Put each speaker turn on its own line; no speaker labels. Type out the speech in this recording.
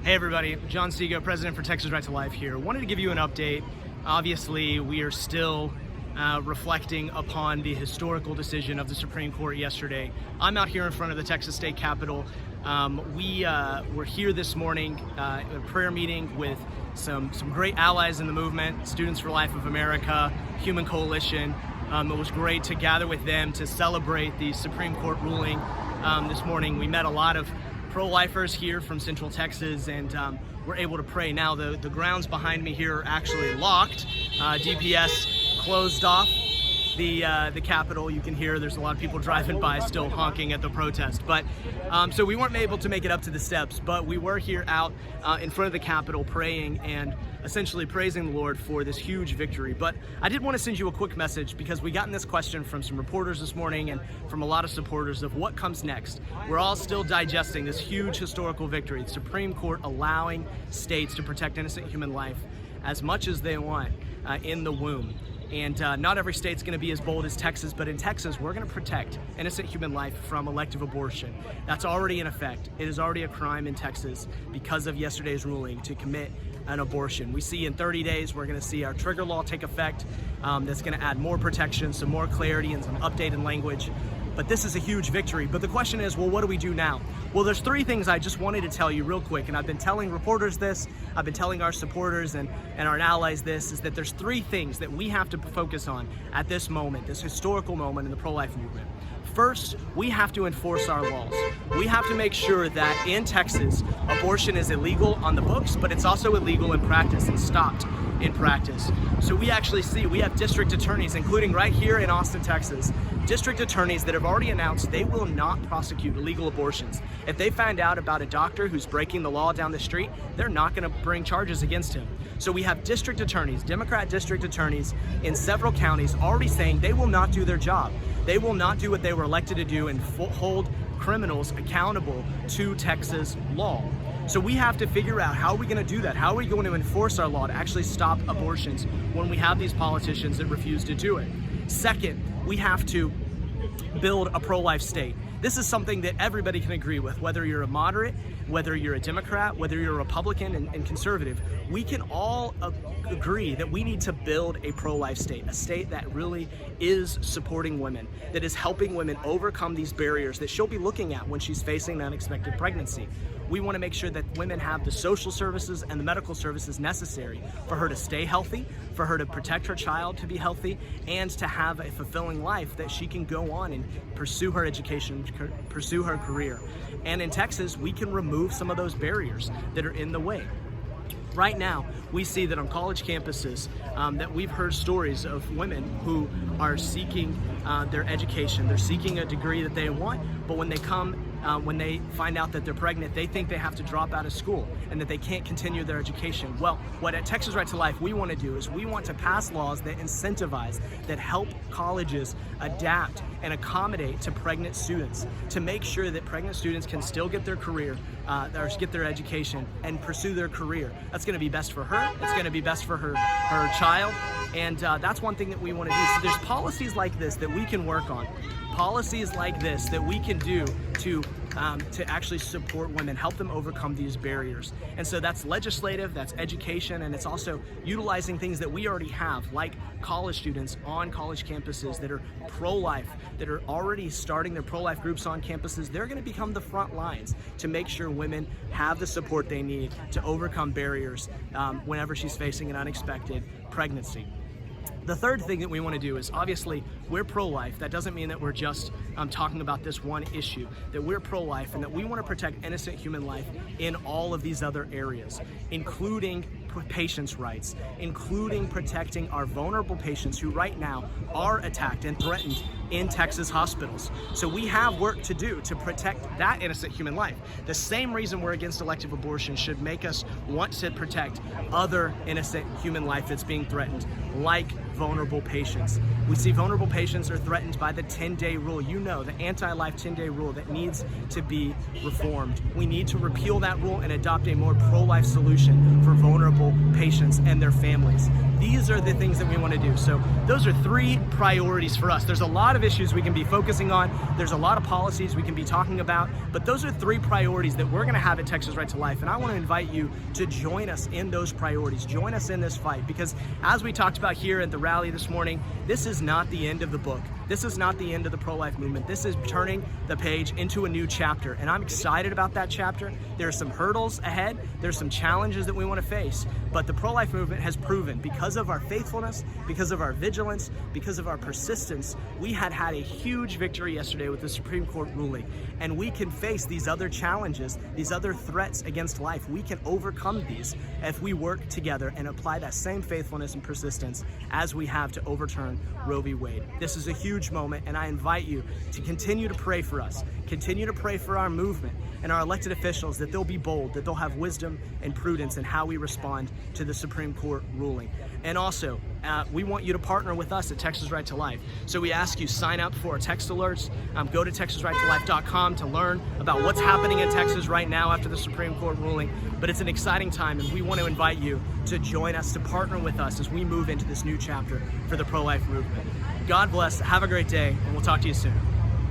Hey everybody, John Seago, President for Texas Right to Life here. Wanted to give you an update. Obviously, we are still reflecting upon the historical decision of the Supreme Court yesterday. I'm out here in front of the Texas State Capitol. We were here this morning at a prayer meeting with some great allies in the movement, Students for Life of America, Human Coalition. It was great to gather with them to celebrate the Supreme Court ruling this morning. We met a lot of pro-lifers here from Central Texas, and we're able to pray. Now the grounds behind me here are actually locked. DPS closed off the Capitol. You can hear there's a lot of people driving by still honking at the protest. But so we weren't able to make it up to the steps, but we were here out in front of the Capitol praying and essentially praising the Lord for this huge victory. But I did want to send you a quick message because we gotten this question from some reporters this morning and from a lot of supporters of what comes next. We're all still digesting this huge historical victory. The Supreme Court allowing states to protect innocent human life as much as they want in the womb. And not every state's going to be as bold as Texas, but in Texas, we're going to protect innocent human life from elective abortion. That's already in effect. It is already a crime in Texas because of yesterday's ruling to commit an abortion. We see in 30 days, we're going to see our trigger law take effect. That's going to add more protection, some more clarity, and some updated language. But this is a huge victory. But the question is, well, what do we do now? Well, there's three things I just wanted to tell you real quick, and I've been telling reporters this, I've been telling our supporters and our allies this, is that there's three things that we have to focus on at this moment, this historical moment in the pro-life movement. First, we have to enforce our laws. We have to make sure that in Texas, abortion is illegal on the books, but it's also illegal in practice and stopped in practice. So we actually see, we have district attorneys, including right here in Austin, Texas, district attorneys that have already announced they will not prosecute illegal abortions. If they find out about a doctor who's breaking the law down the street, they're not going to bring charges against him. So we have district attorneys, Democrat district attorneys in several counties already saying they will not do their job. They will not do what they were elected to do and hold criminals accountable to Texas law. So we have to figure out how are we going to do that? How are we going to enforce our law to actually stop abortions when we have these politicians that refuse to do it? Second, we have to build a pro-life state. This is something that everybody can agree with, whether you're a moderate, whether you're a Democrat, whether you're a Republican and conservative. We can all agree that we need to build a pro-life state, a state that really is supporting women, that is helping women overcome these barriers that she'll be looking at when she's facing an unexpected pregnancy. We want to make sure that women have the social services and the medical services necessary for her to stay healthy, for her to protect her child to be healthy, and to have a fulfilling life that she can go on and pursue her education, pursue her career. And in Texas, we can remove some of those barriers that are in the way. Right now, we see that on college campuses that we've heard stories of women who are seeking their education. They're seeking a degree that they want, but when they find out that they're pregnant, they think they have to drop out of school and that they can't continue their education. Well, what at Texas Right to Life we want to do is we want to pass laws that incentivize, that help colleges adapt and accommodate to pregnant students, to make sure that pregnant students can still get their career, or get their education and pursue their career. That's going to be best for her. It's going to be best for her child. And that's one thing that we want to do. So there's policies like this that we can work on. Policies like this that we can do to actually support women, help them overcome these barriers. And so that's legislative, that's education, and it's also utilizing things that we already have, like college students on college campuses that are pro-life, that are already starting their pro-life groups on campuses. They're going to become the front lines to make sure women have the support they need to overcome barriers whenever she's facing an unexpected pregnancy. The third thing that we want to do is, obviously, we're pro-life. That doesn't mean that we're just talking about this one issue, that we're pro-life and that we want to protect innocent human life in all of these other areas, including patients' rights, including protecting our vulnerable patients who right now are attacked and threatened in Texas hospitals. So we have work to do to protect that innocent human life. The same reason we're against elective abortion should make us want to protect other innocent human life that's being threatened, like vulnerable patients. We see vulnerable patients are threatened by the 10-day rule. You know, the anti-life 10-day rule that needs to be reformed. We need to repeal that rule and adopt a more pro-life solution for vulnerable patients and their families. These are the things that we want to do. So those are 3 priorities for us. There's a lot of issues we can be focusing on. There's a lot of policies we can be talking about, but those are 3 priorities that we're going to have at Texas Right to Life. And I want to invite you to join us in those priorities. Join us in this fight, because as we talked about here at the rally this morning, this is not the end of the book. This is not the end of the pro-life movement. This is turning the page into a new chapter, and I'm excited about that chapter. There are some hurdles ahead. There's some challenges that we want to face, but the pro-life movement has proven, because of our faithfulness, because of our vigilance, because of our persistence, we had a huge victory yesterday with the Supreme Court ruling, and we can face these other challenges, these other threats against life. We can overcome these if we work together and apply that same faithfulness and persistence as we have to overturn Roe v. Wade. This is a huge moment, and I invite you to continue to pray for us, continue to pray for our movement and our elected officials, that they'll be bold, that they'll have wisdom and prudence in how we respond to the Supreme Court ruling. And also, we want you to partner with us at Texas Right to Life. So we ask you, sign up for our text alerts. Go to texasrighttolife.com to learn about what's happening in Texas right now after the Supreme Court ruling. But it's an exciting time, and we want to invite you to join us, to partner with us as we move into this new chapter for the pro-life movement. God bless, have a great day, and we'll talk to you soon.